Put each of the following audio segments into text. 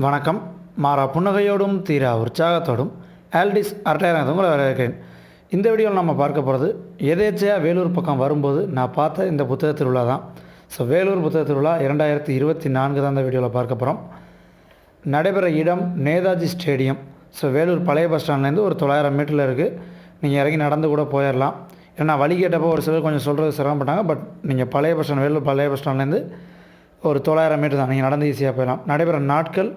வணக்கம். மாறா புன்னகையோடும் தீரா உற்சாகத்தோடும் ஆல்டிஸ் அரட்டையரங்கத்தை உங்களை வரவேற்கிறேன். இந்த வீடியோவில் நம்ம பார்க்க போகிறது எதேச்சையாக வேலூர் பக்கம் வரும்போது நான் பார்த்த இந்த புத்தக திருவிழா தான். வேலூர் புத்தக திருவிழா 2024 தான் இந்த வீடியோவில் பார்க்க போகிறோம். நடைபெற இடம் நேதாஜி ஸ்டேடியம். வேலூர் பழைய பஸ் ஸ்டாண்ட்லேருந்து ஒரு 900 மீட்டரில் இருக்குது. நீங்கள் இறங்கி நடந்து கூட போயிடலாம். ஏன்னா வழி கேட்டப்போ ஒரு சிலர் கொஞ்சம் சொல்கிறது சிரமப்பட்டாங்க. பட் நீங்கள் பழைய பஸ் ஸ்டாண்ட் வேலூர் பழைய பஸ் ஸ்டாண்ட்லேருந்து ஒரு 900 மீட்டர் தான், நீங்கள் நடந்து ஈஸியாக போயிடலாம். நடைபெற நாட்கள்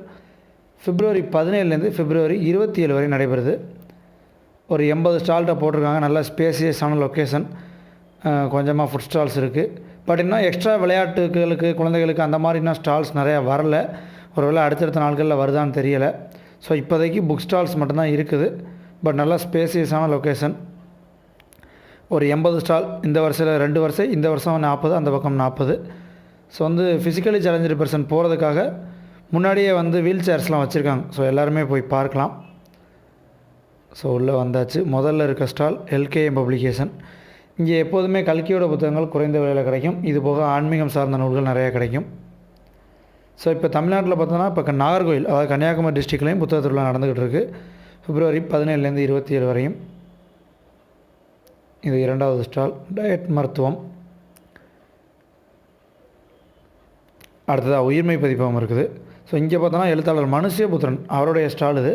February 17 February 27 வரை நடைபெறுது. ஒரு 80 ஸ்டால்கிட்ட போட்டிருக்காங்க. நல்ல ஸ்பேசியஸான லொக்கேஷன், கொஞ்சமாக ஃபுட் ஸ்டால்ஸ் இருக்குது. பட் இன்னும் எக்ஸ்ட்ரா விளையாட்டுகளுக்கு குழந்தைகளுக்கு அந்த மாதிரி இன்னும் ஸ்டால்ஸ் நிறையா வரல. ஒருவேளை அடுத்தடுத்த நாட்களில் வருதான்னு தெரியலை. இப்போதைக்கு புக் ஸ்டால்ஸ் மட்டும்தான் இருக்குது. பட் நல்லா ஸ்பேசியஸான லொக்கேஷன். ஒரு 80 ஸ்டால் இந்த வருஷத்தில் 2 வருஷம், இந்த வருஷம் 40, அந்த பக்கம் 40. ஃபிசிக்கலி சேலஞ்சு பர்சன் போகிறதுக்காக முன்னாடியே வீல் சேர்ஸ்லாம் வச்சுருக்காங்க. எல்லாருமே போய் பார்க்கலாம். உள்ளே வந்தாச்சு. முதல்ல இருக்க ஸ்டால் எல்கேஎம் பப்ளிகேஷன். இங்கே எப்போதுமே கல்கியோட புத்தகங்கள் குறைந்த விலையில் கிடைக்கும். இது போக ஆன்மீகம் சார்ந்த நூல்கள் நிறையா கிடைக்கும். இப்போ தமிழ்நாட்டில் பார்த்தோன்னா இப்போ நாகர்கோவில், அதாவது கன்னியாகுமரி டிஸ்ட்ரிக்ட்லேயும் புத்தக திருவிழா நடந்துக்கிட்டு இருக்குது. February 17 27 வரையும். இது 2வது ஸ்டால் டயட் மருத்துவம். அடுத்ததாக உயிர்மை பதிப்பகம் இருக்குது. இங்கே பார்த்தோன்னா எழுத்தாளர் மனுஷ்யபுத்திரன் அவருடைய ஸ்டால் இது.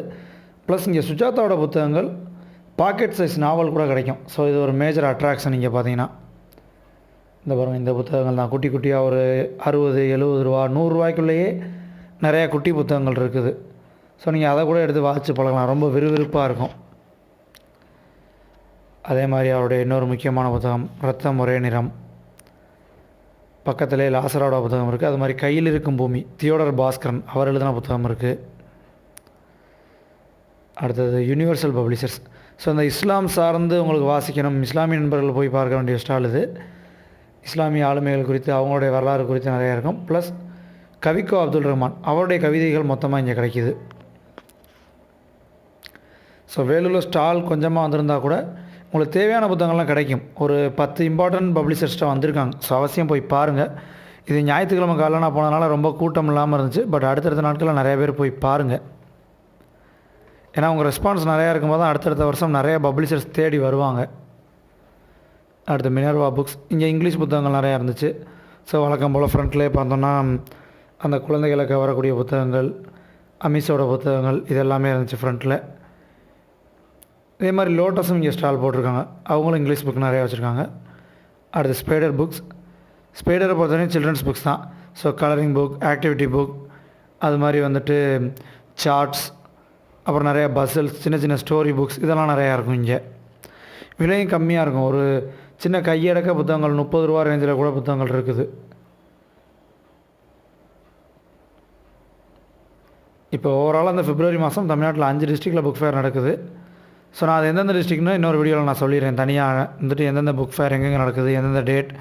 ப்ளஸ் இங்கே சுஜாதாவோட புத்தகங்கள் பாக்கெட் சைஸ் நாவல் கூட கிடைக்கும். இது ஒரு மேஜர் அட்ராக்ஷன். இங்கே பார்த்தீங்கன்னா இந்த பாருங்கள், இந்த புத்தகங்கள் தான் குட்டி குட்டியாக ஒரு 60 70 ரூபா 100 ரூபாய்க்குள்ளேயே நிறையா குட்டி புத்தகங்கள் இருக்குது. நீங்கள் அதை கூட எடுத்து வாசித்து பழகலாம். ரொம்ப விறுவிறுப்பாக இருக்கும். அதே மாதிரி அவருடைய இன்னொரு முக்கியமான புத்தகம் ரத்தம் ஒரே நிறம். பக்கத்திலே லாசராவோட புத்தகம் இருக்குது. அது மாதிரி கையில் இருக்கும் பூமி தியோடர் பாஸ்கரன் அவர் எழுதின புத்தகம் இருக்குது. அடுத்தது யூனிவர்சல் பப்ளிஷர்ஸ். இந்த இஸ்லாம் சார்ந்து உங்களுக்கு வாசிக்கணும், இஸ்லாமிய நண்பர்கள் போய் பார்க்க வேண்டிய ஸ்டால் இது. இஸ்லாமிய ஆளுமைகள் குறித்து அவங்களுடைய வரலாறு குறித்து நிறையா இருக்கும். ப்ளஸ் கவிக்கோ அப்துல் ரஹ்மான் அவருடைய கவிதைகள் மொத்தமாக இங்கே கிடைக்கிது. வேலூரில் ஸ்டால் கொஞ்சமாக வந்திருந்தால் கூட உங்களுக்கு தேவையான புத்தகங்கள்லாம் கிடைக்கும். ஒரு 10 இம்பார்ட்டன்ட் பப்ளிஷர்ஸ்ட்டாக வந்திருக்காங்க. அவசியம் போய் பாருங்கள். இது ஞாயிற்றுக்கிழமை காலையில் போனதுனால ரொம்ப கூட்டம் இல்லாமல் இருந்துச்சு. பட் அடுத்தடுத்த நாட்களில் நிறைய பேர் போய் பாருங்கள். ஏன்னா உங்கள் ரெஸ்பான்ஸ் நிறையா இருக்கும்போது தான் அடுத்தடுத்த வருஷம் நிறைய பப்ளிஷர்ஸ் தேடி வருவாங்க. அடுத்து மினர்வா புக்ஸ். இங்கே இங்கிலீஷ் புத்தகங்கள் நிறையா இருந்துச்சு. வழக்கம் போல் ஃப்ரண்ட்லேயே பார்த்தோன்னா அந்த குழந்தைகளுக்கு வரக்கூடிய புத்தகங்கள், அமிஸோட புத்தகங்கள் இதெல்லாமே இருந்துச்சு ஃப்ரண்ட்டில். இதே மாதிரி லோட்டஸும் இங்கே ஸ்டால் போட்டிருக்காங்க. அவங்களும் இங்கிலீஷ் புக் நிறையா வச்சுருக்காங்க. அடுத்து ஸ்பைடர் புக்ஸ். ஸ்பைடரை பொறுத்தவரைக்கும் சில்ட்ரன்ஸ் புக்ஸ் தான். கலரிங் புக், ஆக்டிவிட்டி புக், அது மாதிரி சார்ட்ஸ், அப்புறம் நிறையா பசில்ஸ், சின்ன சின்ன ஸ்டோரி புக்ஸ் இதெல்லாம் நிறையா இருக்கும். இங்கே விலையும் கம்மியாக இருக்கும். ஒரு சின்ன கையடக்க புத்தகங்கள் 30 ரூபா ரேஞ்சில் கூட புத்தகங்கள் இருக்குது. இப்போ ஓவரால் அந்த February மாதம் தமிழ்நாட்டில் 5 டிஸ்ட்ரிக்டில் புக் ஃபேர் நடக்குது. நான் அது எந்தெந்த டிஸ்ட்ரிக்ட்னு இன்னொரு வீடியோவில் நான் சொல்லிடுறேன். தனியாக எந்தெந்த புக் ஃபேர் எங்கெங்கே நடக்குது, எந்தெந்த டேட்,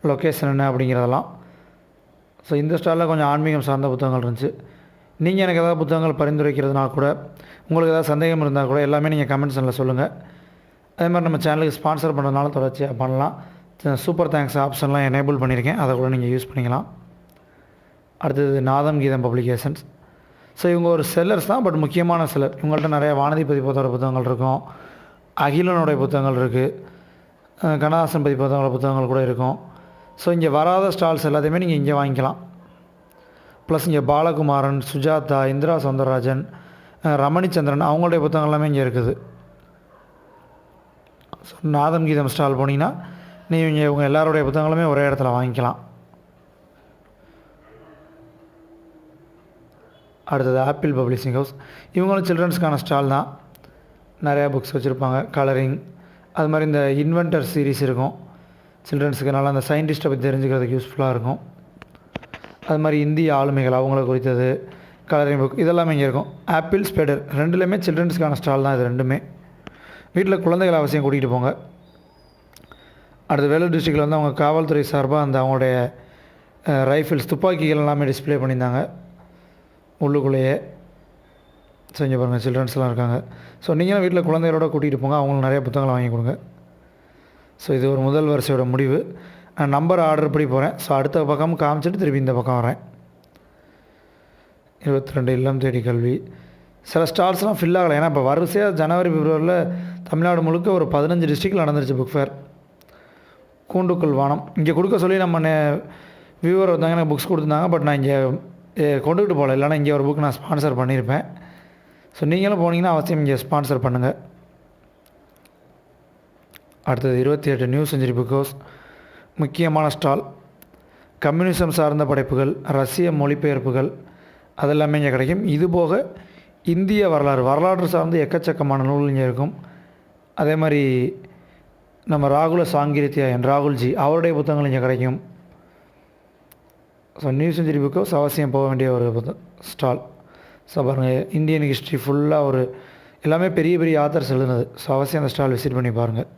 லொக்கேஷன் என்ன அப்படிங்கிறதெல்லாம். இந்த ஸ்டாலில் கொஞ்சம் ஆன்மீகம் சார்ந்த புத்தகங்கள் இருந்துச்சு. நீங்கள் எனக்கு ஏதாவது புத்தகங்கள் பரிந்துரைக்கிறதுனா கூட, உங்களுக்கு ஏதாவது சந்தேகம் இருந்தால் கூட எல்லாமே நீங்கள் கமெண்ட்ஸில் சொல்லுங்கள். அதே மாதிரி நம்ம சேனலுக்கு ஸ்பான்சர் பண்ணுறதுனால தொடர்ச்சியாக பண்ணலாம். சூப்பர் தேங்க்ஸ் ஆப்ஷன்லாம் எனேபிள் பண்ணியிருக்கேன். அதை கூட நீங்கள் யூஸ் பண்ணிக்கலாம். அடுத்தது நாதம் கீதம் பப்ளிகேஷன்ஸ். இவங்க ஒரு செல்லர்ஸ் தான், பட் முக்கியமான செல்லர். இவங்கள்ட்ட நிறைய வானதி பதிப்பகத்தோட புத்தகங்கள் இருக்கும், அகிலனுடைய புத்தகங்கள் இருக்குது, கண்ணதாசன் பதிப்பகத்தோட புத்தகங்கள் கூட இருக்கும். இங்கே வராத ஸ்டால்ஸ் எல்லாத்தையுமே நீங்கள் இங்கே வாங்கிக்கலாம். ப்ளஸ் இங்கே பாலகுமாரன், சுஜாதா, இந்திரா சௌந்தரராஜன், ரமணிச்சந்திரன் அவங்களுடைய புத்தகங்கள் எல்லாமே இங்கே இருக்குது. நாதம் கீதம் ஸ்டால் போனீங்கன்னா நீங்கள் இவங்க எல்லாருடைய புத்தகங்களுமே ஒரே இடத்துல வாங்கிக்கலாம். அடுத்தது ஆப்பிள் பப்ளிஷிங் ஹவுஸ். இவங்களும் சில்ட்ரன்ஸ்க்கான ஸ்டால் தான். நிறையா புக்ஸ் வச்சுருப்பாங்க, கலரிங், அது மாதிரி இந்த இன்வென்டர் சீரீஸ் இருக்கும். சில்ட்ரன்ஸுக்கு நல்லா அந்த சயின்டிஸ்ட்டை பற்றி தெரிஞ்சுக்கிறதுக்கு யூஸ்ஃபுல்லாக இருக்கும். அது மாதிரி இந்திய ஆளுமைகள் அவங்கள குறித்தது, கலரிங் புக் இதெல்லாமே இங்கே இருக்கும். ஆப்பிள், ஸ்பைடர் ரெண்டுலேயுமே சில்ட்ரன்ஸுக்கான ஸ்டால் தான். இது ரெண்டுமே வீட்டில் குழந்தைகளை அவசியம் கூட்டிகிட்டு போங்க. அடுத்து வேலூர் டிஸ்ட்ரிக்டில் அவங்க காவல்துறை சார்பாக அவங்களுடைய ரைஃபிள்ஸ், துப்பாக்கிகள் எல்லாமே டிஸ்பிளே பண்ணியிருந்தாங்க உள்ளுக்குள்ளேயே. இங்கே பாருங்கள், சில்ட்ரன்ஸ்லாம் இருக்காங்க. நீங்களும் வீட்டில் குழந்தைகளோட கூட்டிகிட்டு போங்க. அவங்களுக்கு நிறைய புத்தகங்களை வாங்கி கொடுங்க. இது ஒரு முதல் வரிசையோட முடிவு. நான் நம்பர் ஆர்டர் படி போகிறேன். அடுத்த பக்கம் காமிச்சிட்டு திருப்பி இந்த பக்கம் வரேன். 22 இல்லம் தேடி கல்வி. சில ஸ்டால்ஸ்லாம் ஃபில் ஆகலை. ஏன்னா இப்போ வரிசையாக ஜனவரி பிப்ரவரியில் தமிழ்நாடு முழுக்க ஒரு 15 டிஸ்ட்ரிக்டில் நடந்துருச்சு புக் ஃபேர். கூண்டுக்குள் வானம் இங்கே கொடுக்க சொல்லி நம்ம வியூவர் வந்தாங்க, எனக்கு புக்ஸ் கொடுத்துருந்தாங்க. பட் நான் இங்கே கொண்டுக்கிட்டு போகல, இல்லைனா இங்கே ஒரு புக் நான் ஸ்பான்சர் பண்ணியிருப்பேன். ஸோ நீங்களும் போனீங்கன்னா அவசியம் இங்கே ஸ்பான்சர் பண்ணுங்கள். அடுத்தது 28 நியூ செஞ்சுரி புக் ஹவுஸ். முக்கியமான ஸ்டால் கம்யூனிசம் சார்ந்த படைப்புகள், ரஷ்ய மொழிபெயர்ப்புகள் அதெல்லாமே இங்கே கிடைக்கும். இதுபோக இந்திய வரலாற்று சார்ந்து எக்கச்சக்கமான நூல் இங்கே இருக்கும். அதே மாதிரி நம்ம ராகுல சாங்கிருத்தியாயன் ராகுல்ஜி அவருடைய புத்தகங்கள் இங்கே கிடைக்கும். So new century book house அவசியம் போக வேண்டிய ஒரு ஸ்டால். ஸோ பாருங்கள், இந்தியன் ஹிஸ்ட்ரி ஃபுல்லாக ஒரு எல்லாமே பெரிய பெரிய ஆத்தர்ஸ் எழுதுனது. ஸோ அவசியம் அந்த ஸ்டால் விசிட் பண்ணி பாருங்கள்.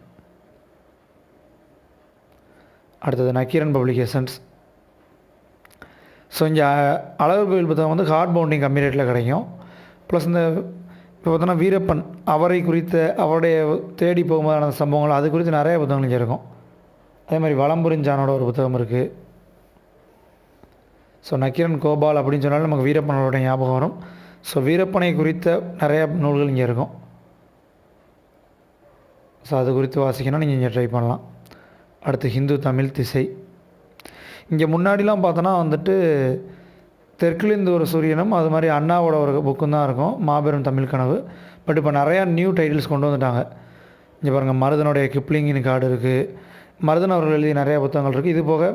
அடுத்தது நக்கீரன் பப்ளிகேஷன்ஸ். ஸோ இங்கே அழகர் கோவில் புத்தகம் வந்து ஹார்ட் பவுண்டிங் கம்மி ரேட்டில் கிடைக்கும். ப்ளஸ் இந்த இப்போ பார்த்தோன்னா வீரப்பன் அவரை குறித்த அவருடைய தேடி போகும்போதான சம்பவங்கள் அது குறித்து நிறைய புத்தகங்கள் இங்கே இருக்கும். அதே மாதிரி வளம்புரிஞ்சானோட ஒரு புத்தகம் இருக்குது. ஸோ நக்கீரன் கோபால் அப்படின்னு சொன்னாலும் நமக்கு வீரப்பனோட ஞாபகம் வரும். ஸோ வீரப்பனை குறித்த நிறைய நூல்கள் இங்கே இருக்கும். ஸோ அது குறித்து வாசிக்கணும், நீங்கள் இங்கே ட்ரை பண்ணலாம். அடுத்து ஹிந்து தமிழ் திசை. இங்கே முன்னாடிலாம் பார்த்தோன்னா வந்துட்டு தெற்குலேருந்து ஒரு சூரியனும் அது மாதிரி அண்ணாவோட ஒரு புக்கும் தான் இருக்கும், மாபெரும் தமிழ் கனவு. பட் இப்போ நிறையா நியூ டைட்டில்ஸ் கொண்டு வந்துட்டாங்க. இங்கே பாருங்கள், மருதனுடைய கிப்ளிங்கின் கார்டு இருக்குது. மருதன் அவர்கள் எழுதிய நிறையா புத்தகங்கள் இருக்குது. இது போக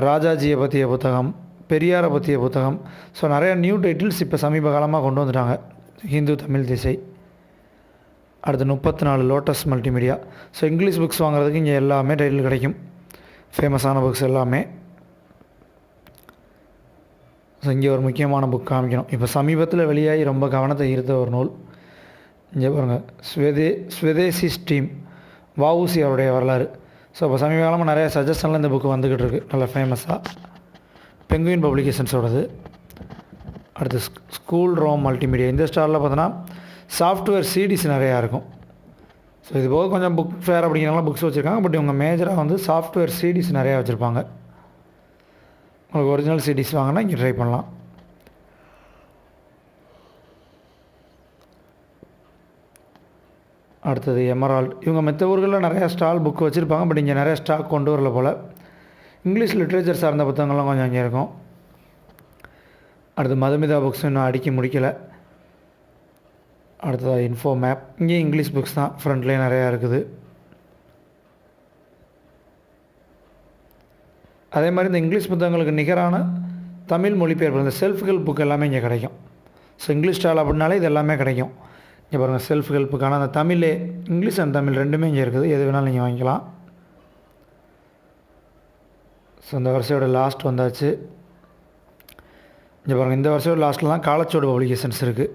ராஜாஜியை பற்றிய புத்தகம், பெரியாரை பற்றிய புத்தகம். ஸோ நிறையா நியூ டைட்டில்ஸ் இப்போ சமீப காலமாக கொண்டு வந்துட்டாங்க ஹிந்து தமிழ் திசை. அடுத்து 34 lotus multimedia. So English books வாங்குறதுக்கு இங்கே எல்லாமே டைட்டில் கிடைக்கும், ஃபேமஸான புக்ஸ் எல்லாமே. ஸோ இங்கே ஒரு முக்கியமான புக் காமிக்கணும். இப்போ சமீபத்தில் வெளியாகி ரொம்ப கவனத்தை ஈர்த்த ஒரு நூல் இங்கே பாருங்கள், ஸ்வதேசி ஸ்ட்ரீம், வஉசி அவருடைய வரலாறு. ஸோ இப்போ சமீப காலமாக நிறைய சஜஷனில் இந்த புக்கு வந்துக்கிட்டு இருக்குது, நல்லா ஃபேமஸாக. பெங்குயின் பப்ளிகேஷன்ஸோடது. அடுத்து ஸ்கூல் ரோம் மல்டிமீடியா. இந்த ஸ்டாலில் பார்த்தோன்னா சாஃப்ட்வேர் சிடிஸ் நிறையா இருக்கும். ஸோ இது போக கொஞ்சம் புக் ஃபேர் அப்படிங்கிறனால புக்ஸ் வச்சுருக்காங்க. பட் இவங்க மேஜராக வந்து சாஃப்ட்வேர் சிடிஸ் நிறையா வச்சுருப்பாங்க. உங்களுக்கு ஒரிஜினல் சிடிஸ் வாங்கினா இங்கே ட்ரை பண்ணலாம். அடுத்தது எமரால்ட். இவங்க மற்ற ஊர்களில் நிறையா ஸ்டால் புக் வச்சுருப்பாங்க. பட் இங்கே நிறையா ஸ்டாக் கொண்டு வரல போல். இங்கிலீஷ் லிட்ரேச்சர் சார்ந்த புத்தகங்கள்லாம் கொஞ்சம் இங்கே இருக்கும். அடுத்து மதுமிதா புக்ஸ் இன்னும் அடுக்கி முடிக்கலை. அடுத்ததாக இன்ஃபோ மேப். இங்கேயும் இங்கிலீஷ் புக்ஸ் தான், ஃப்ரண்ட்லேயே நிறையா இருக்குது. அதே மாதிரி இந்த இங்கிலீஷ் புத்தகங்களுக்கு நிகரான தமிழ் மொழிபெயர்ப்பு, இந்த செல்ஃப் ஹெல்ப் புக் எல்லாமே இங்கே கிடைக்கும். ஸோ இங்கிலீஷ் ஸ்டால் அப்படின்னாலே இது எல்லாமே கிடைக்கும். இங்கே பாருங்கள், செல்ஃப் ஹெல்ப்புக்கான அந்த தமிழே, இங்கிலீஷ் அண்ட் தமிழ் ரெண்டுமே இங்கே இருக்குது. எது வேணாலும் நீங்கள் வாங்கிக்கலாம். ஸோ இந்த வருஷத்தோட லாஸ்ட் வந்தாச்சு. இங்கே பாருங்கள், இந்த வருஷத்தோட லாஸ்ட்டில் தான் காலச்சோடு பப்ளிகேஷன்ஸ் இருக்குது.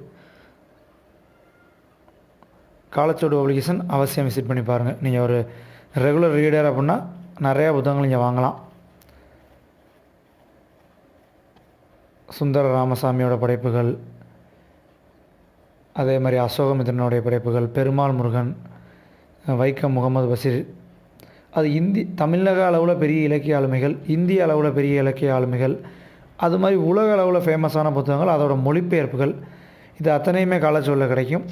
காலச்சோடு பப்ளிகேஷன் அவசியம் விசிட் பண்ணி பாருங்கள். நீங்கள் ஒரு ரெகுலர் ரீடர் அப்படின்னா நிறையா புத்தகங்கள் இங்கே வாங்கலாம். சுந்தர ராமசாமியோட படைப்புகள், அதே மாதிரி அசோகமித்திரனுடைய படைப்புகள், பெருமாள் முருகன், வைக்கம் முகமது பஷீர். அது தமிழக அளவில் பெரிய இலக்கிய ஆளுமைகள், இந்திய அளவில் பெரிய இலக்கிய ஆளுமைகள், அது மாதிரி உலக அளவில் ஃபேமஸான புத்தகங்கள், அதோட மொழிபெயர்ப்புகள், இது அத்தனையுமே காலச்சோடில் கிடைக்கும்.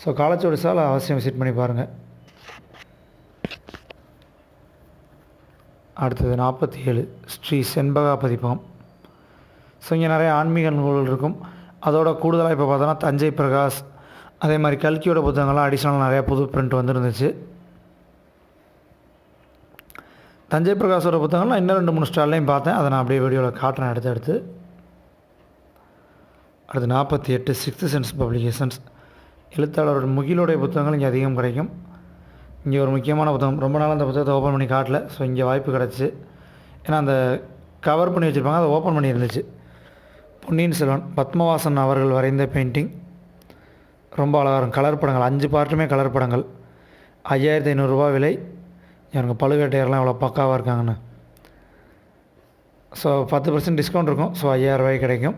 ஸோ காலச்சோடு சால் அவசியம் விசிட் பண்ணி பாருங்கள். அடுத்தது 47 ஸ்ரீ செண்பகா பதிப்பகம். ஸோ இங்கே நிறைய ஆன்மீக நூல்கள் இருக்கும். அதோட கூடுதலாக இப்போ பார்த்தோன்னா தஞ்சை பிரகாஷ், அதே மாதிரி கல்கியோட புத்தகங்கள்லாம் அடிஷ்னல் நிறையா புது பிரிண்ட் வந்துருந்துச்சு. தஞ்சை பிரகாஷோட புத்தகங்கள்லாம் இன்னும் 2-3 ஸ்டால்லையும் பார்த்தேன். அதை நான் அப்படியே வீடியோவில் காட்டுறேன் அடுத்து. அடுத்து 48 சிக்ஸ்த் சென்ஸ் பப்ளிகேஷன்ஸ். எழுத்தாளரோட முகிலோடைய புத்தகங்கள் இங்கே அதிகம் கிடைக்கும். இங்கே ஒரு முக்கியமான புத்தகம், ரொம்ப நாள் அந்த புத்தகத்தை ஓப்பன் பண்ணி காட்டல. ஸோ இங்கே வாய்ப்பு கிடச்சி, ஏன்னா அந்த கவர் பண்ணி வச்சுருப்பாங்க, அதை ஓப்பன் பண்ணி இருந்துச்சு. பொன்னியின் செல்வன், பத்மவாசன் அவர்கள் வரைந்த பெயிண்டிங், ரொம்ப அழகாக இருக்கும். கலர் படங்கள், 5 பார்ட்டுமே கலர் படங்கள். 5500 ரூபா விலை. எனக்கு பழுவேட்டையர்லாம் எவ்வளோ பக்காவாக இருக்காங்கன்னு. ஸோ 10% டிஸ்கவுண்ட் இருக்கும். ஸோ 5000 ரூபாய்க்கு கிடைக்கும்.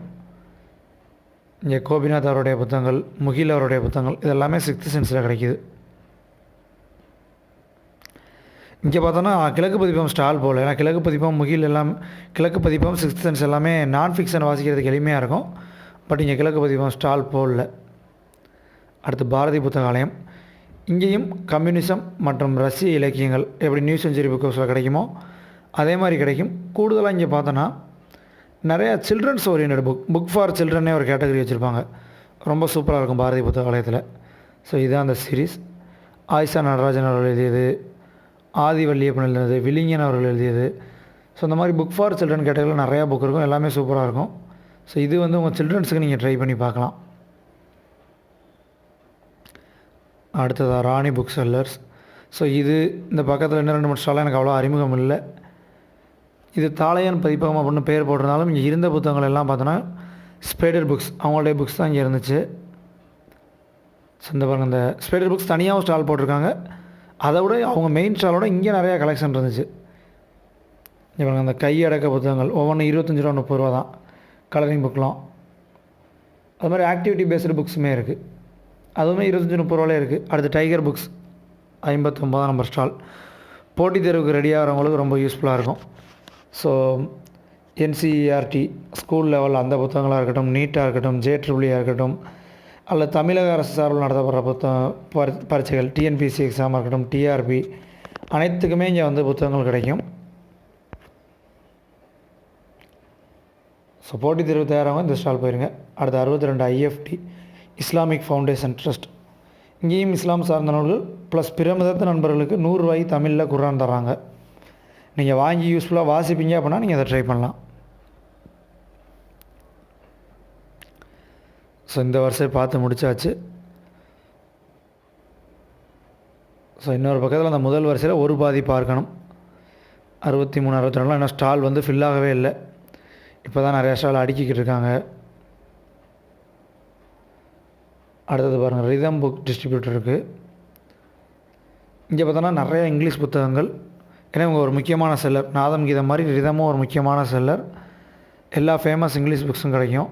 இங்கே கோபிநாத் அவருடைய புத்தகங்கள், முகில் அவருடைய புத்தகங்கள், இதெல்லாமே சிக்ஸ்த் சென்ஸில் கிடைக்கிது. இங்கே பார்த்தோன்னா கிழக்கு பதிப்பகம் ஸ்டால் போல், ஏன்னா கிழக்கு பதிப்பகம் முகில் எல்லாம் கிழக்கு பதிப்பகம் சிக்ஸ்த் சென்ஸ் எல்லாமே நான் ஃபிக்ஷன் வாசிக்கிறதுக்கு எளிமையாக இருக்கும். பட் இங்கே கிழக்கு பதிப்பகம் ஸ்டால் போடல. அடுத்து பாரதி புத்தகாலயம். இங்கேயும் கம்யூனிசம் மற்றும் ரஷ்ய இலக்கியங்கள் எப்படி நியூ செஞ்சுரி புக் ஹவுஸில் கிடைக்குமோ அதே மாதிரி கிடைக்கும். கூடுதலாக இங்கே பார்த்தோன்னா நிறையா சில்ட்ரன்ஸ் ஓரியன்ட் புக் ஃபார் சில்ட்ரன்னே ஒரு கேட்டகரி வச்சுருப்பாங்க. ரொம்ப சூப்பராக இருக்கும் பாரதி புத்தகாலயத்தில். ஸோ இதுதான் அந்த சீரீஸ். ஆயிஷா நடராஜன் அவர்கள் எழுதியது, ஆதி வள்ளியப்பன் எழுதியது, வில்லிங்கன் அவர்கள் எழுதியது. ஸோ இந்த மாதிரி புக் ஃபார் சில்ட்ரன் கேட்டகரியில் நிறையா புக் இருக்கும், எல்லாமே சூப்பராக இருக்கும். ஸோ இது வந்து உங்கள் சில்ட்ரன்ஸுக்கு நீங்கள் ட்ரை பண்ணி பார்க்கலாம். அடுத்ததாக ராணி புக் செல்லர்ஸ். ஸோ இது இந்த பக்கத்தில் இன்னும் 2-3 ஸ்டாலாம் எனக்கு அவ்வளோ அறிமுகம் இல்லை. இது தாளையான் பதிப்பகம் அப்படின்னு பேர் போட்டிருந்தாலும் இங்கே இருந்த புத்தகங்கள் எல்லாம் பார்த்தோன்னா ஸ்பைடர் புக்ஸ் அவங்களுடைய புக்ஸ் தான் இங்கே இருந்துச்சு. ஸோ இந்த பாருங்கள், இந்த ஸ்பைடர் புக்ஸ் தனியாகவும் ஸ்டால் போட்டிருக்காங்க. அதை விட அவங்க மெயின் ஸ்டாலோட இங்கே நிறையா கலெக்ஷன் இருந்துச்சு. இங்கே பாருங்கள், அந்த கையடக்க புத்தகங்கள் ஒவ்வொன்றும் 25 ரூபா 30 ரூபா தான். கலரிங் புக்கெலாம் அது மாதிரி ஆக்டிவிட்டி பேஸ்டு புக்ஸுமே இருக்குது, அதுவுமே 25-30 ரூபாலே இருக்குது. அடுத்து டைகர் புக்ஸ் 59 நம்பர் ஸ்டால். போட்டித் தேர்வுக்கு ரெடி ஆகிறவங்களுக்கு ரொம்ப யூஸ்ஃபுல்லாக இருக்கும். ஸோ என்சிஇஆர்டி ஸ்கூல் லெவல் அந்த புத்தகங்களாக இருக்கட்டும், நீட்டாக இருக்கட்டும், JEEE இருக்கட்டும், அல்ல தமிழக அரசு சார்பில் நடத்தப்படுற பரீட்சைகள் டிஎன்பிஎஸ்சி எக்ஸாமாக இருக்கட்டும், டிஆர்பி அனைத்துக்குமே இங்கே வந்து புத்தகங்கள் கிடைக்கும். ஸோ போட்டித் தேர்வு தயாராக இந்த ஸ்டால் போயிருங்க. அடுத்து 62 IFT இஸ்லாமிக் ஃபவுண்டேஷன் ட்ரஸ்ட். இங்கேயும் இஸ்லாம் சார்ந்த நூல்கள் ப்ளஸ் பிற மதத்து நண்பர்களுக்கு 100 ரூபாய் தமிழில் குர்ஆன் தர்றாங்க. நீங்கள் வாங்கி யூஸ்ஃபுல்லாக வாசிப்பீங்க அப்படின்னா நீங்கள் அதை ட்ரை பண்ணலாம். ஸோ இந்த வருஷம் பார்த்து முடித்தாச்சு. ஸோ இன்னொரு பக்கத்தில் அந்த முதல் வரிசையில் ஒரு பாதி பார்க்கணும். 63 62 இன்னும் ஸ்டால் வந்து ஃபில் ஆகவே இல்லை. இப்போ தான் நிறையா ஸ்டால் அடுக்கிக்கிட்டு இருக்காங்க. அடுத்தது பாருங்கள், ரிதம் புக் டிஸ்ட்ரிபியூட்டர் இருக்குது. இங்கே பார்த்தோன்னா நிறையா இங்கிலீஷ் புத்தகங்கள். ஏன்னா இவங்க ஒரு முக்கியமான செல்லர். நாதம் கீதம் மாதிரி ரிதமும் ஒரு முக்கியமான செல்லர். எல்லா ஃபேமஸ் இங்கிலீஷ் புக்ஸும் கிடைக்கும்.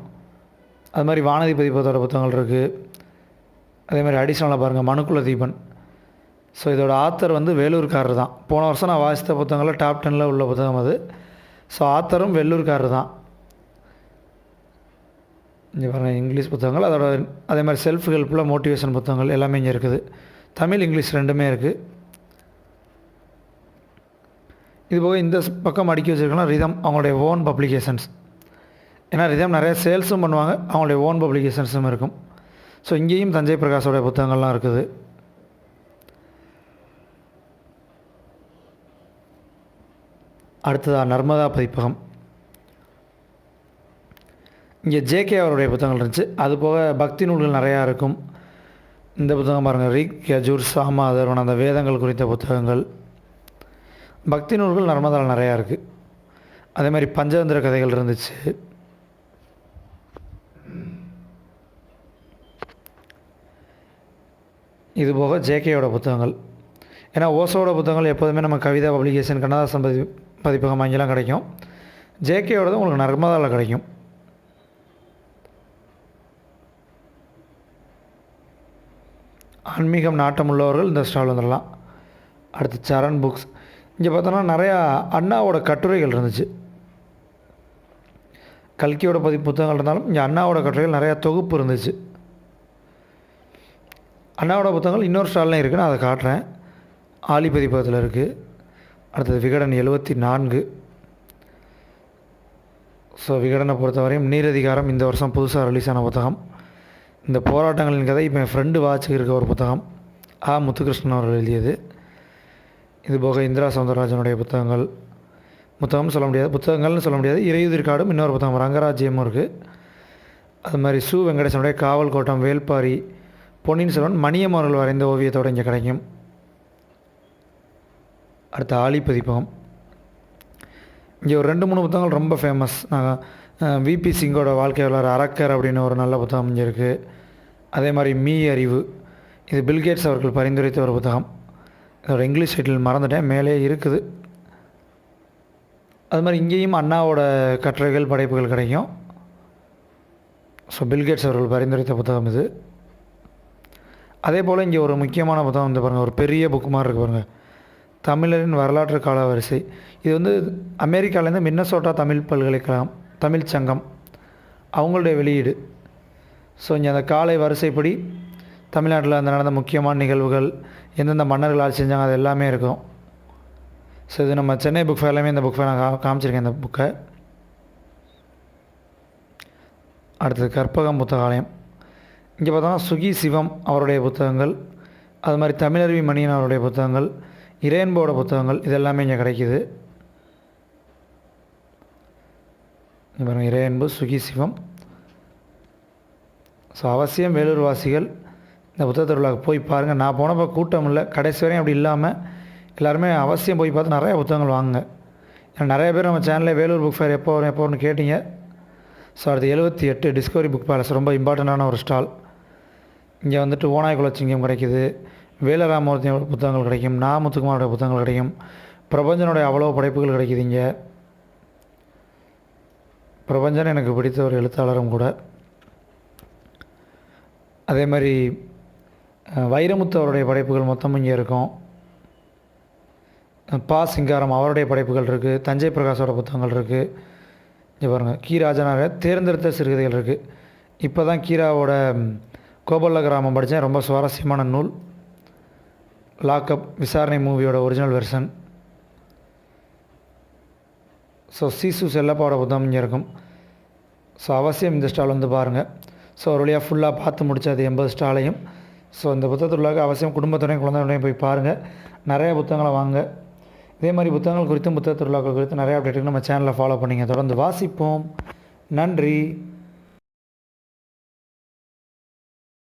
அது மாதிரி வானதி பதிப்பத்தோட புத்தகங்கள் இருக்குது. அதே மாதிரி அடிஷ்னலாக பாருங்கள், மனுக்குல தீபன். ஸோ இதோட ஆத்தர் வந்து வேலூர்காரர் தான். போன வருஷம் நான் வாசித்த புத்தகங்களில் டாப் 10 உள்ள புத்தகம் அது. ஸோ ஆத்தரும் வெள்ளூர்காரர் தான். இங்கே பாருங்கள், இங்கிலீஷ் புத்தகங்கள், அதோட அதே மாதிரி செல்ஃப் ஹெல்ப்பில் மோட்டிவேஷன் புத்தகங்கள் எல்லாமே இங்கே இருக்குது. தமிழ் இங்கிலீஷ் ரெண்டுமே இருக்குது. இது போக இந்த பக்கம் அடுக்கி வச்சுருக்கலாம் ரிதம் அவங்களுடைய ஓன் பப்ளிகேஷன்ஸ். ஏன்னா ரிதம் நிறைய சேல்ஸும் பண்ணுவாங்க, அவங்களுடைய ஓன் பப்ளிகேஷன்ஸும் இருக்கும். ஸோ இங்கேயும் தஞ்சை பிரகாஷோடைய புத்தகங்கள்லாம் இருக்குது. அடுத்ததாக நர்மதா பதிப்பகம். இங்கே JK அவருடைய புத்தகங்கள் இருந்துச்சு. அது போக பக்தி நூல்கள் நிறையா இருக்கும். இந்த புத்தகம் பாருங்கள், ரிக் யஜுர் சாம அதர்வன், அந்த வேதங்கள் குறித்த புத்தகங்கள், பக்தி நூல்கள் நர்மதாவில் நிறையா இருக்குது. அதே மாதிரி பஞ்சதந்திர கதைகள் இருந்துச்சு. இது போக JKயோட புத்தகங்கள். ஏன்னா ஓசோட புத்தகங்கள் எப்போதுமே நம்ம கவிதா பப்ளிகேஷன், கண்ணதாசன் பதிப்பகம் அங்கெல்லாம் கிடைக்கும். JKயோடது உங்களுக்கு நர்மதாவில் கிடைக்கும். ஆன்மீகம் நாட்டம் உள்ளவர்கள் இந்த ஸ்டால் வந்துடலாம். அடுத்து சரண் புக்ஸ். இங்கே பார்த்தோன்னா நிறையா அண்ணாவோட கட்டுரைகள் இருந்துச்சு. கல்கியோட புத்தகங்கள் இருந்தாலும் இங்கே அண்ணாவோட கட்டுரைகள் நிறையா தொகுப்பு இருந்துச்சு. அண்ணாவோட புத்தகங்கள் இன்னொரு ஸ்டால்லாம் இருக்குது, நான் அதை காட்டுறேன். ஆலி பதிப்பகத்தில் இருக்குது. அடுத்தது விகடன் 74. ஸோ விகடனை பொறுத்தவரையும் நீரதிகாரம் இந்த வருஷம் புதுசாக ரிலீஸ் ஆன புத்தகம். இந்த போராட்டங்களின் கதை இப்போ என் ஃப்ரெண்டு வாட்சுக்கு இருக்க ஒரு புத்தகம், முத்துகிருஷ்ணன் அவர்கள் எழுதியது. இது போக இந்திரா சௌந்தரராஜனுடைய புத்தகம்னு சொல்ல முடியாது, புத்தகங்கள்னு சொல்ல முடியாது. இறையுதிர் காடும் இன்னொரு புத்தகம் ரங்கராஜ்யமும் இருக்குது. அது மாதிரி சு வெங்கடேசனுடைய காவல் கோட்டம், வேல்பாரி, பொன்னியின் செல்வன், மணியம் அவர்கள் வரைந்த ஓவியத்தோடு இங்கே கிடைக்கும். அடுத்த ஆலி பதிப்பகம். இங்கே ஒரு 2-3 புத்தகங்கள் ரொம்ப ஃபேமஸ். விபி சிங்கோட வாழ்க்கை வரலாறு அரக்கர் அப்படின்னு ஒரு நல்ல புத்தகம் இங்கே இருக்குது. அதே மாதிரி மீ அறிவு, இது பில்கேட்ஸ் அவர்கள் பரிந்துரைத்த ஒரு புத்தகம். இதோட இங்கிலீஷ் டைட்டில் மறந்துட்டேன், மேலே இருக்குது. அது மாதிரி இங்கேயும் அண்ணாவோட கட்டுரைகள் படைப்புகள் கிடைக்கும். ஸோ பில்கேட்ஸ் அவர்கள் பரிந்துரைத்த புத்தகம் இது. அதே போல் இங்கே ஒரு முக்கியமான புத்தகம் வந்து பாருங்கள், ஒரு பெரிய புக் மாதிரி இருக்குது பாருங்கள், தமிழரின் வரலாற்று காலவரிசை. இது வந்து அமெரிக்காவிலேருந்து மின்னசோட்டா தமிழ் பல்கலைக்கழகம் தமிழ் சங்கம் அவங்களுடைய வெளியீடு. ஸோ இங்கே அந்த காலை வரிசைப்படி தமிழ்நாட்டில் அந்த நடந்த முக்கியமான நிகழ்வுகள், எந்தெந்த மன்னர்கள் ஆட்சி செஞ்சாங்க, அது எல்லாமே இருக்கும். ஸோ இது நம்ம சென்னை புக் ஃபேர்லையுமே இந்த புக் ஃபேர் நான் காமிச்சிருக்கேன் இந்த புக்கை. அடுத்தது கற்பகம் புத்தகாலயம். இங்கே பார்த்தோன்னா சுகி சிவம் அவருடைய புத்தகங்கள், அது மாதிரி தமிழருவி மணியன் அவருடைய புத்தகங்கள், இறையன்போட புத்தகங்கள், இது எல்லாமே இங்கே கிடைக்கிது. பாருங்கள், இறையன்பு, சுகி சிவம். ஸோ அவசியம் வேலூர் வாசிகள் இந்த புத்தக திருவிழாவுக்கு போய் பாருங்கள். நான் போனப்போ கூட்டம் இல்லை, கடைசி வரையும் அப்படி இல்லாமல் எல்லாருமே அவசியம் போய் பார்த்து நிறையா புத்தகங்கள் வாங்குங்க. ஏன்னா நிறைய பேர் நம்ம சேனலில் வேலூர் புக் ஃபேர் எப்போ வரும் எப்போ வரும்னு கேட்டிங்க. ஸோ அடுத்து 78 டிஸ்கவரி புக் பேலஸ், ரொம்ப இம்பார்ட்டண்ட்டான ஒரு ஸ்டால். இங்கே வந்துட்டு ஓனாய் குலச்சிங்கம் கிடைக்கிது, வேலராமூர்த்தியோட புத்தகங்கள் கிடைக்கும், நா முத்துக்குமாரோட புத்தகங்கள் கிடைக்கும், பிரபஞ்சனுடைய அவ்வளோ படைப்புகள் கிடைக்கிது. இங்கே பிரபஞ்சன் எனக்கு பிடித்த ஒரு எழுத்தாளரும் கூட. அதே மாதிரி வைரமுத்து அவருடைய படைப்புகள் மொத்தமும் இங்கே இருக்கும். பா சிங்காரம் அவருடைய படைப்புகள் இருக்குது, தஞ்சை பிரகாஷோட புத்தகங்கள் இருக்குது. இங்கே பாருங்கள், கீராஜனாக தேர்ந்தெடுத்த சிறுகதைகள் இருக்குது. இப்போ தான் கீராவோட கோபல்ல கிராமம் படித்தேன், ரொம்ப சுவாரஸ்யமான நூல். லாக்அப் விசாரணை மூவியோட ஒரிஜினல் வெர்ஷன். ஸோ சீசு செல்லப்பாவோட புத்தகம் இங்கே இருக்கும். ஸோ அவசியம் இந்த ஸ்டால் வந்து பாருங்கள். ஸோ ஒரு வழியாக ஃபுல்லாக பார்த்து முடித்தது 80 ஸ்டாலையும். ஸோ இந்த புத்தகத்துள்ளாக அவசியம் குடும்பத்துடையும் குழந்தையோடையும் போய் பாருங்கள், நிறைய புத்தகங்களை வாங்க. இதே மாதிரி புத்தகங்கள் குறித்தும் புத்தக திருவிழாக்கள் குறித்து நிறைய அப்டேட்டுக்கு நம்ம சேனலை ஃபாலோ பண்ணிங்க. தொடர்ந்து வாசிப்போம். நன்றி.